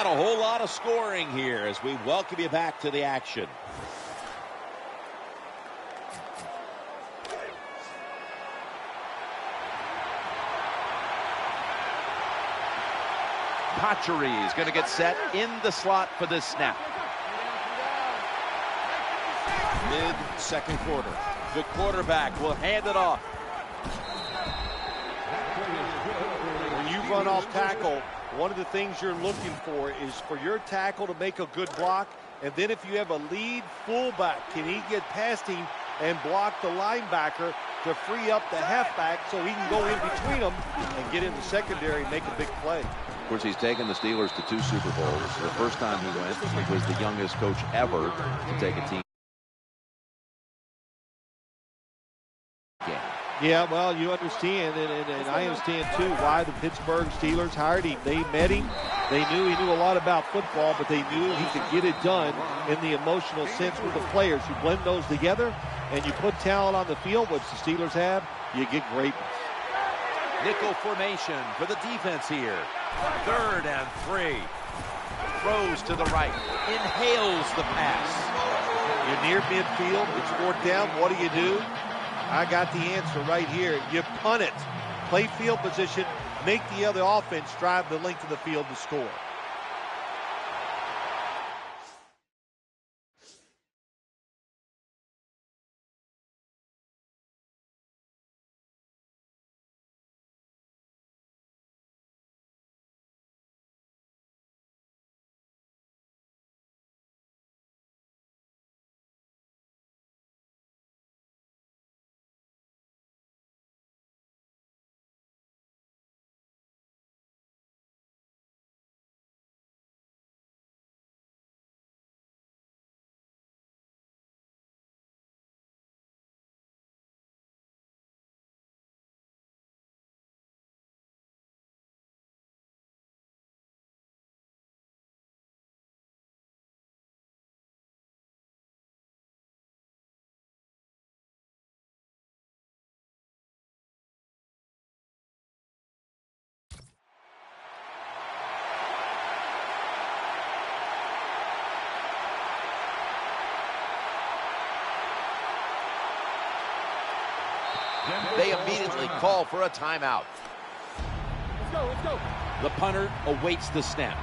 Not a whole lot of scoring here as we welcome you back to the action. Patchery is going to get set in the slot for this snap. Mid-second quarter. The quarterback will hand it off. When you run off tackle, one of the things you're looking for is for your tackle to make a good block, and then if you have a lead fullback, can he get past him and block the linebacker to free up the halfback so he can go in between them and get in the secondary and make a big play. Of course, he's taken the Steelers to 2 Super Bowls. The first time he went, he was the youngest coach ever to take a team game. Yeah, well, you understand, and I understand, too, why the Pittsburgh Steelers hired him. They met him. They knew he knew a lot about football, but they knew he could get it done in the emotional sense with the players. You blend those together, and you put talent on the field, which the Steelers have, you get greatness. Nickel formation for the defense here. 3rd and 3. Throws to the right. Inhales the pass. You're near midfield. It's 4th down. What do? I got the answer right here. You punt it. Play field position. Make the other offense drive the length of the field to score. They immediately call for a timeout. Let's go. The punter awaits the snap.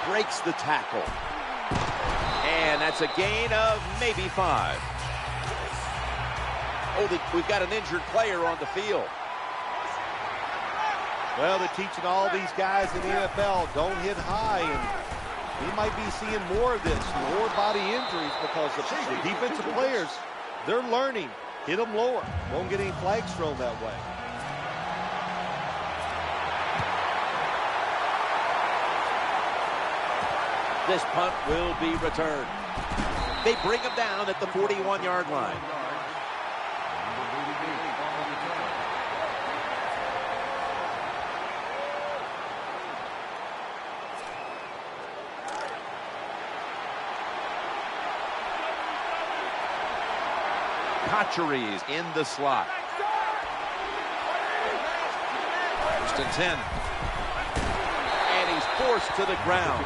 Breaks the tackle. And that's a gain of maybe 5. Oh, we've got an injured player on the field. Well, they're teaching all these guys in the NFL, don't hit high, and we might be seeing more of this, lower body injuries, because the defensive players, they're learning. Hit them lower. Don't get any flags thrown that way. This punt will be returned. They bring him down at the 41-yard line. Patchery's in the slot. 1st and 10. And he's forced to the ground.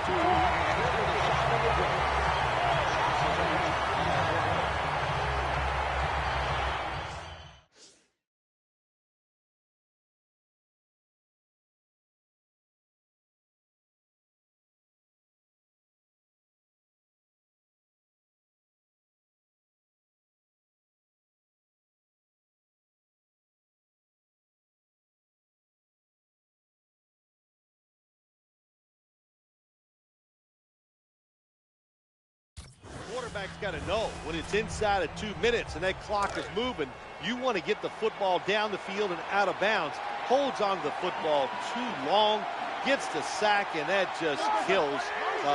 Quarterback's got to know when it's inside of 2 minutes and that clock is moving, you want to get the football down the field and out of bounds. Holds on to the football too long, gets the sack, and that just kills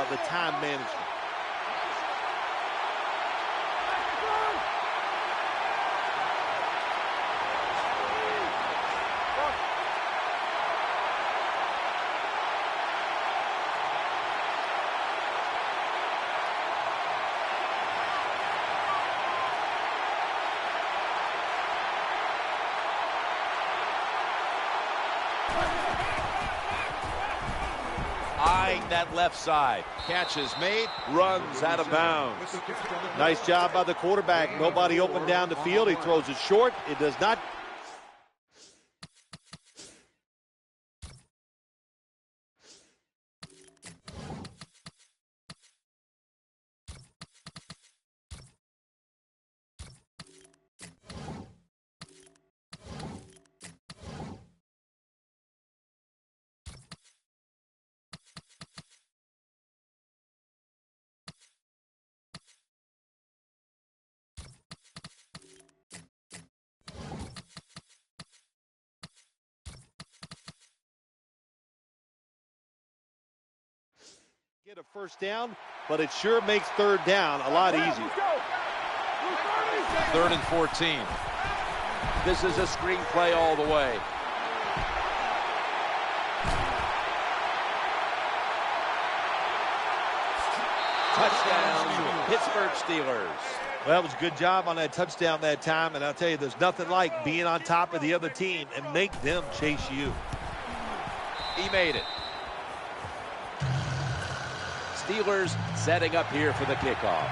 the time management. surveying that left side. Catch is made, runs out of bounds. Nice job by the quarterback. Nobody open down the field. He throws it short. It does not. Get a first down, but it sure makes third down a lot easier. 3rd and 14. This is a screen play all the way. Touchdown, Pittsburgh Steelers. Well, it was a good job on that touchdown that time, and I'll tell you, there's nothing like being on top of the other team and make them chase you. He made it. Steelers setting up here for the kickoff.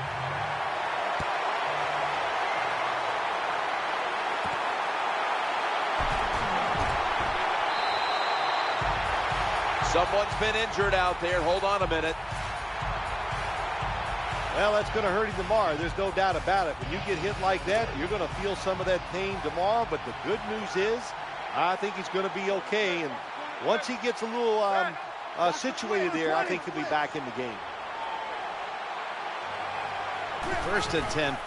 Someone's been injured out there. Hold on a minute. Well, that's going to hurt him tomorrow. There's no doubt about it. When you get hit like that, you're going to feel some of that pain tomorrow. But the good news is, I think he's going to be okay. And once he gets a little situated there, I think he'll be back in the game. 1st and 10.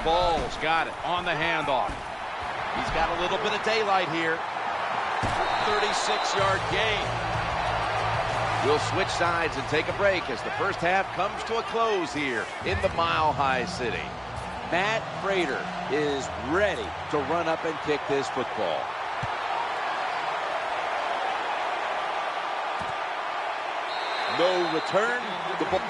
Ball's got it on the handoff. He's got a little bit of daylight here. 36-yard gain. We'll switch sides and take a break as the first half comes to a close here in the Mile High City. Matt Prater is ready to run up and kick this football. No return. The ball.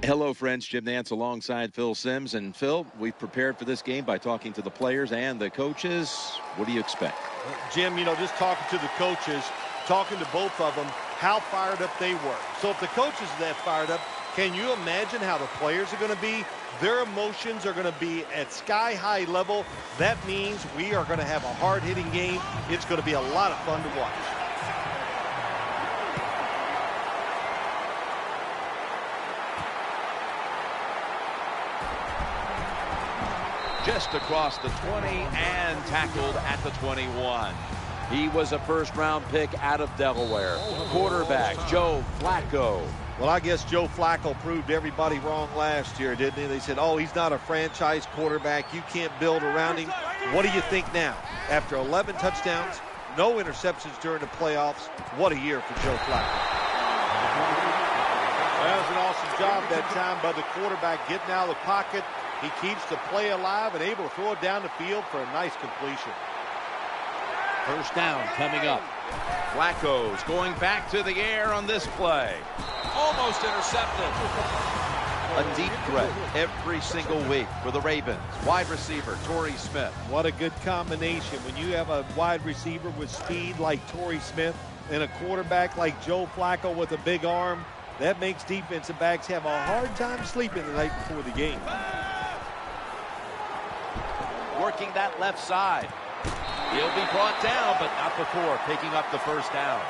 Hello, friends. Jim Nantz alongside Phil Simms. And Phil, we've prepared for this game by talking to the players and the coaches. What do you expect? Jim, you know, just talking to the coaches, talking to both of them, how fired up they were. So if the coaches are that fired up, can you imagine how the players are going to be? Their emotions are going to be at sky-high level. That means we are going to have a hard-hitting game. It's going to be a lot of fun to watch. Just across the 20 and tackled at the 21. He was a first-round pick out of Delaware. Quarterback Joe Flacco. Well, I guess Joe Flacco proved everybody wrong last year, didn't he? They said, oh, he's not a franchise quarterback. You can't build around him. What do you think now? After 11 touchdowns, no interceptions during the playoffs, what a year for Joe Flacco. That was an awesome job that time by the quarterback getting out of the pocket. He keeps the play alive and able to throw it down the field for a nice completion. First down coming up. Flacco's going back to the air on this play. Almost intercepted. A deep threat every single week for the Ravens. Wide receiver, Torrey Smith. What a good combination. When you have a wide receiver with speed like Torrey Smith and a quarterback like Joe Flacco with a big arm, that makes defensive backs have a hard time sleeping the night before the game. Working that left side. He'll be brought down, but not before picking up the first down.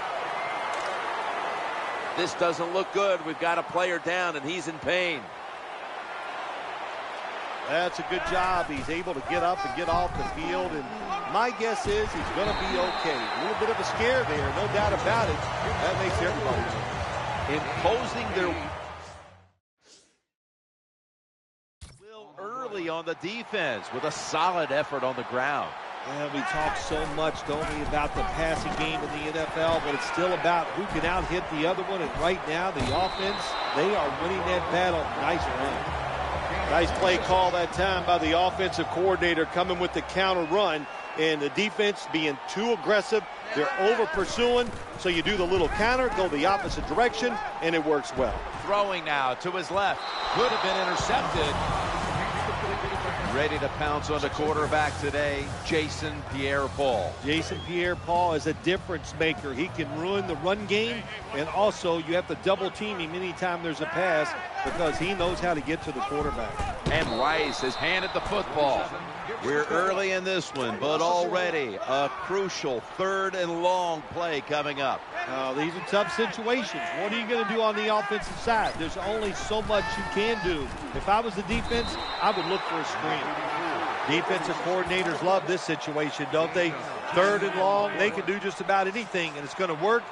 This doesn't look good. We've got a player down, and he's in pain. That's a good job. He's able to get up and get off the field, and my guess is he's going to be okay. A little bit of a scare there, no doubt about it. That makes everybody know. Imposing their will early on the defense with a solid effort on the ground. Well, we talk so much, don't we, about the passing game in the NFL, but it's still about who can out-hit the other one, and right now the offense, they are winning that battle. Nice run. Nice play call that time by the offensive coordinator coming with the counter run, and the defense being too aggressive. They're over-pursuing, so you do the little counter, go the opposite direction, and it works well. Throwing now to his left. Could have been intercepted. Ready to pounce on the quarterback today, Jason Pierre-Paul. Jason Pierre-Paul is a difference maker. He can ruin the run game, and also you have to double team him anytime there's a pass because he knows how to get to the quarterback. And Rice has handed the football. We're early in this one, but already a crucial 3rd and long play coming up. These are tough situations. What are you going to do on the offensive side? There's only so much you can do. If I was the defense, I would look for a screen. Defensive coordinators love this situation, don't they? 3rd and long, they can do just about anything, and it's going to work,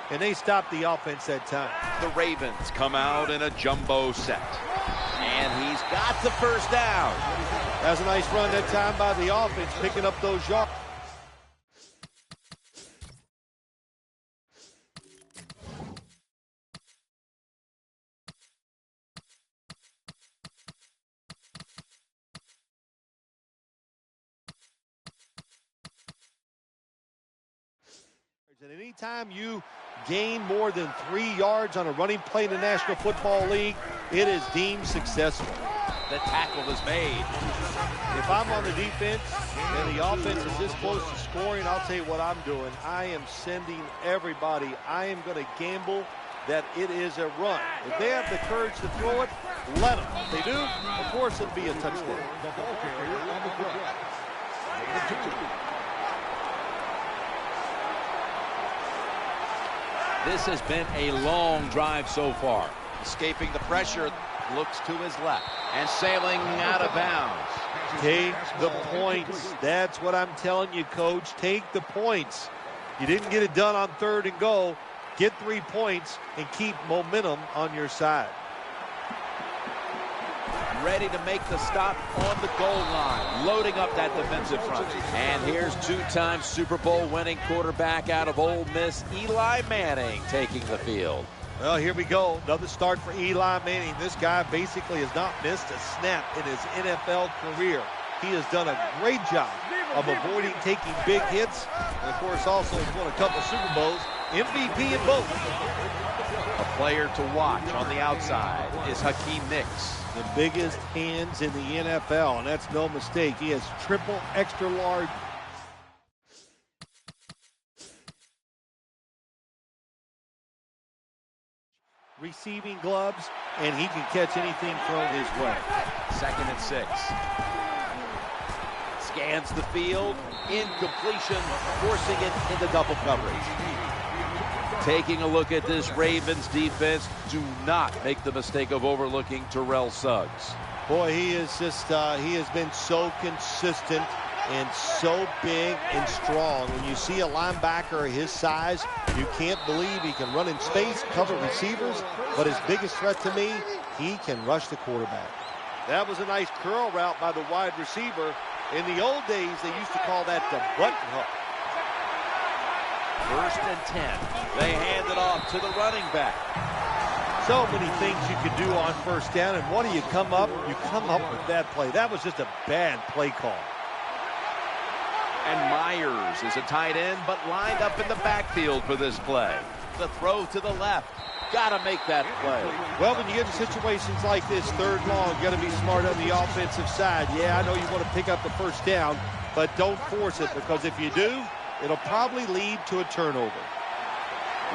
and they stop the offense that time. The Ravens come out in a jumbo set, and he's got the first down. That's a nice run that time by the offense, picking up those yards. And anytime you gain more than 3 yards on a running play in the National Football League, it is deemed successful. The tackle is made. If I'm on the defense and the offense is this close to scoring, I'll tell you what I'm doing. I am sending everybody. I am going to gamble that it is a run. If they have the courage to throw it, let them. If they do, of course it'll be a touchdown. This has been a long drive so far. Escaping the pressure, looks to his left, and sailing out of bounds. Take the points. That's what I'm telling you, Coach. Take the points. You didn't get it done on 3rd and goal. Get 3 points and keep momentum on your side. Ready to make the stop on the goal line, loading up that defensive front. And here's 2-time Super Bowl winning quarterback out of Ole Miss, Eli Manning, taking the field. Well, here we go. Another start for Eli Manning. This guy basically has not missed a snap in his NFL career. He has done a great job of avoiding taking big hits. And, of course, also has won a couple Super Bowls MVP in both. A player to watch on the outside is Hakeem Nicks. The biggest hands in the NFL, and that's no mistake. He has triple extra large. Receiving gloves, and he can catch anything thrown his way. 2nd and 6. Scans the field, incompletion, forcing it into double coverage. Taking a look at this Ravens defense, do not make the mistake of overlooking Terrell Suggs. Boy, he is just, he has been so consistent and so big and strong. When you see a linebacker his size, you can't believe he can run in space, cover receivers, but his biggest threat to me, he can rush the quarterback. That was a nice curl route by the wide receiver. In the old days, they used to call that the button hook. 1st and 10. They hand it off to the running back. So many things you could do on 1st down, and what do you come up? You come up with that play. That was just a bad play call. And Myers is a tight end, but lined up in the backfield for this play. The throw to the left. Gotta make that play. Well, when you get to situations like this, 3rd long, you gotta be smart on the offensive side. Yeah, I know you want to pick up the 1st down, but don't force it, because if you do, it'll probably lead to a turnover.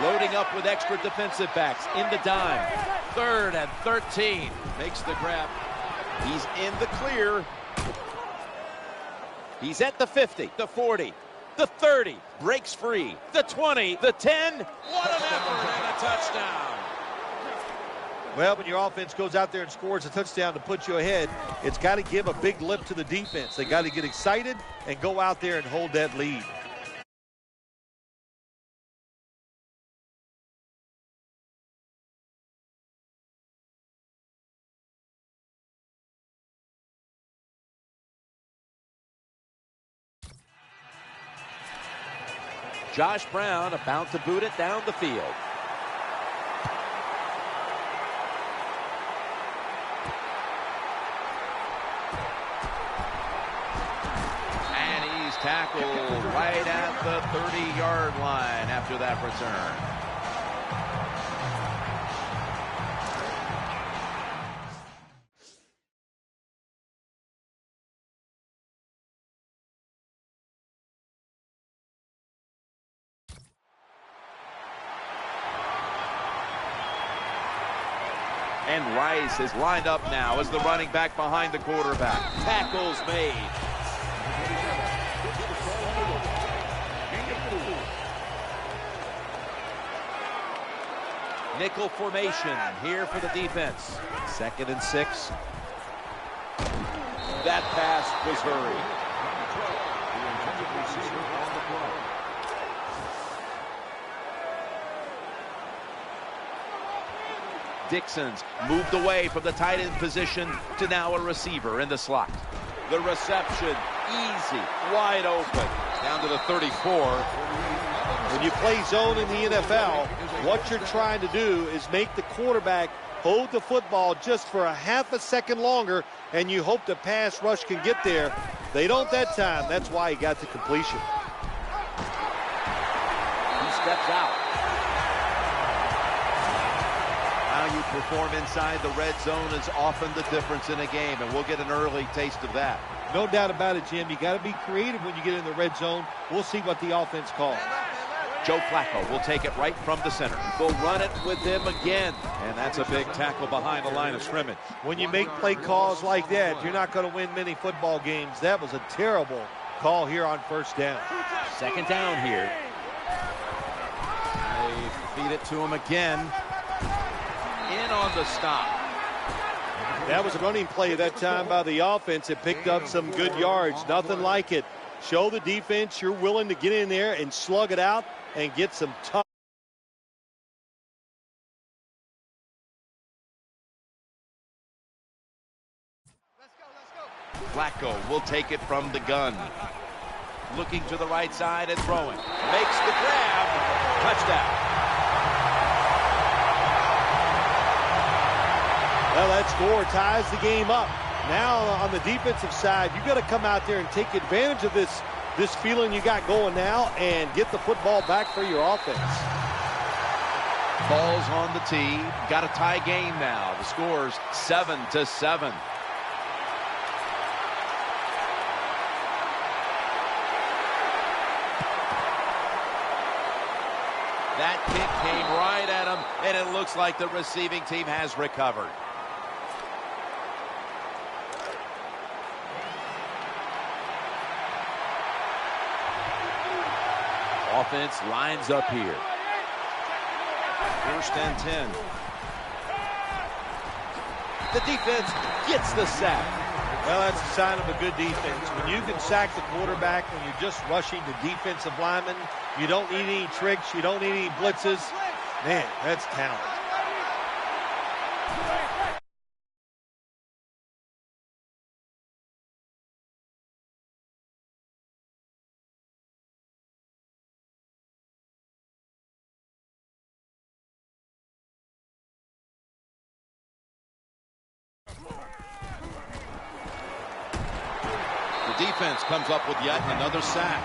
Loading up with extra defensive backs in the dime. 3rd and 13. Makes the grab. He's in the clear. He's at the 50, the 40, the 30, breaks free, the 20, the 10. What an effort and a touchdown. Well, when your offense goes out there and scores a touchdown to put you ahead, it's got to give a big lift to the defense. They got to get excited and go out there and hold that lead. Josh Brown about to boot it down the field. And he's tackled right at the 30-yard line after that return. And Rice is lined up now as the running back behind the quarterback. Tackles made. Nickel formation here for the defense. 2nd and 6. That pass was hurried. Dixon's moved away from the tight end position to now a receiver in the slot. The reception, easy, wide open, down to the 34. When you play zone in the NFL, what you're trying to do is make the quarterback hold the football just for a half a second longer, and you hope the pass rush can get there. They don't that time. That's why he got the completion. He steps out. How you perform inside the red zone is often the difference in a game, and we'll get an early taste of that. No doubt about it, Jim. You got to be creative when you get in the red zone. We'll see what the offense calls. Joe Flacco will take it right from the center. They'll run it with him again. And that's a big tackle behind the line of scrimmage. When you make play calls like that, you're not going to win many football games. That was a terrible call here on 1st down. 2nd down here. They feed it to him again. In on the stop. That was a running play that time by the offense. It picked up some good yards. Nothing like it. Show the defense you're willing to get in there and slug it out and get some tough. Flacco will take it from the gun. Looking to the right side and throwing. Makes the grab. Touchdown. Well, that score ties the game up. Now on the defensive side, you got to come out there and take advantage of this feeling you got going now and get the football back for your offense. Ball's on the tee. Got a tie game now. The score's 7-7. That kick came right at him, and it looks like the receiving team has recovered. Offense lines up here. 1st and 10. The defense gets the sack. Well, that's a sign of a good defense. When you can sack the quarterback when you're just rushing the defensive lineman, you don't need any tricks, you don't need any blitzes. Man, that's talent. The defense comes up with yet another sack.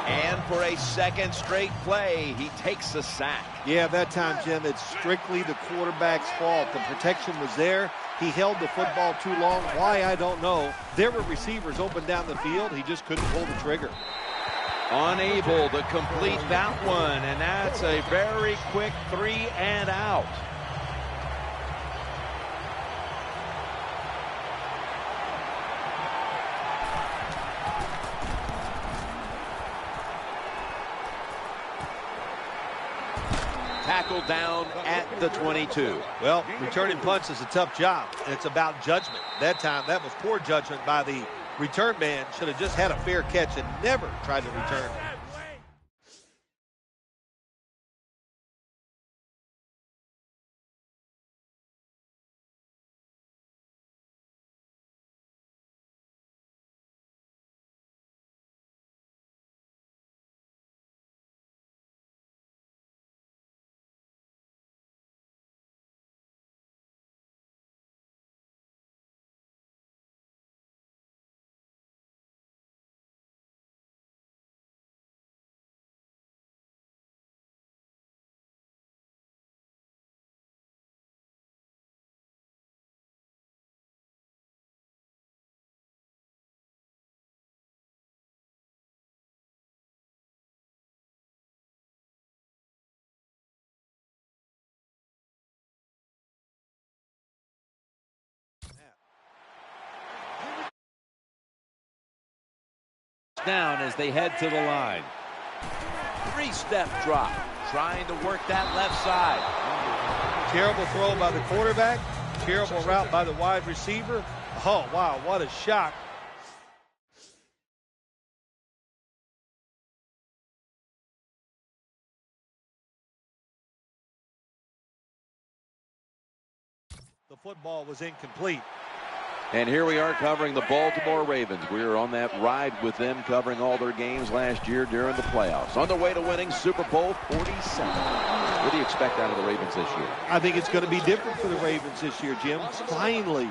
And for a second straight play, he takes a sack. Yeah, that time, Jim, it's strictly the quarterback's fault. The protection was there. He held the football too long. Why, I don't know. There were receivers open down the field. He just couldn't pull the trigger. Unable to complete that one, and that's a very quick 3 and out. Tackled down at the 22. Well, returning punts is a tough job, and it's about judgment. That time, that was poor judgment by the return man. Should have just had a fair catch and never tried to return. Down as they head to the line. 3-step drop, trying to work that left side. Terrible throw by the quarterback. Terrible route by the wide receiver. Oh, wow, what a shock. The football was incomplete. And here we are covering the Baltimore Ravens. We were on that ride with them, covering all their games last year during the playoffs. On their way to winning Super Bowl 47. What do you expect out of the Ravens this year? I think it's going to be different for the Ravens this year, Jim. Finally,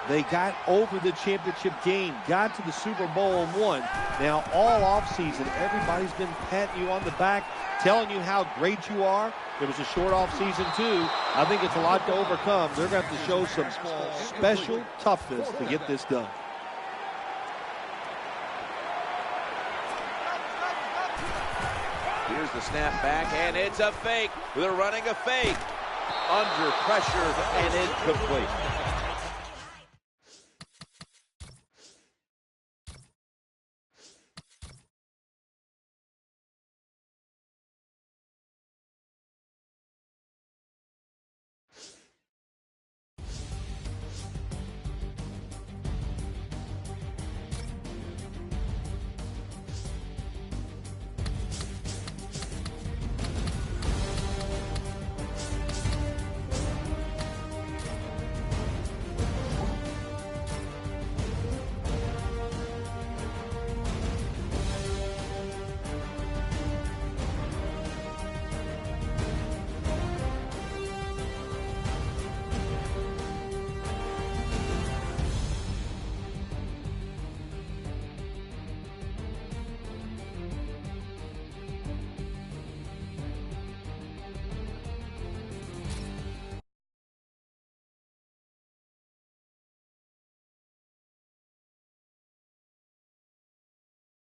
they got over the championship game, got to the Super Bowl and won. Now, all offseason, everybody's been patting you on the back, telling you how great you are. It was a short offseason, too. I think it's a lot to overcome. They're going to have to show some special toughness to get this done. Here's the snap back, and it's a fake. They're running a fake. Under pressure and incomplete.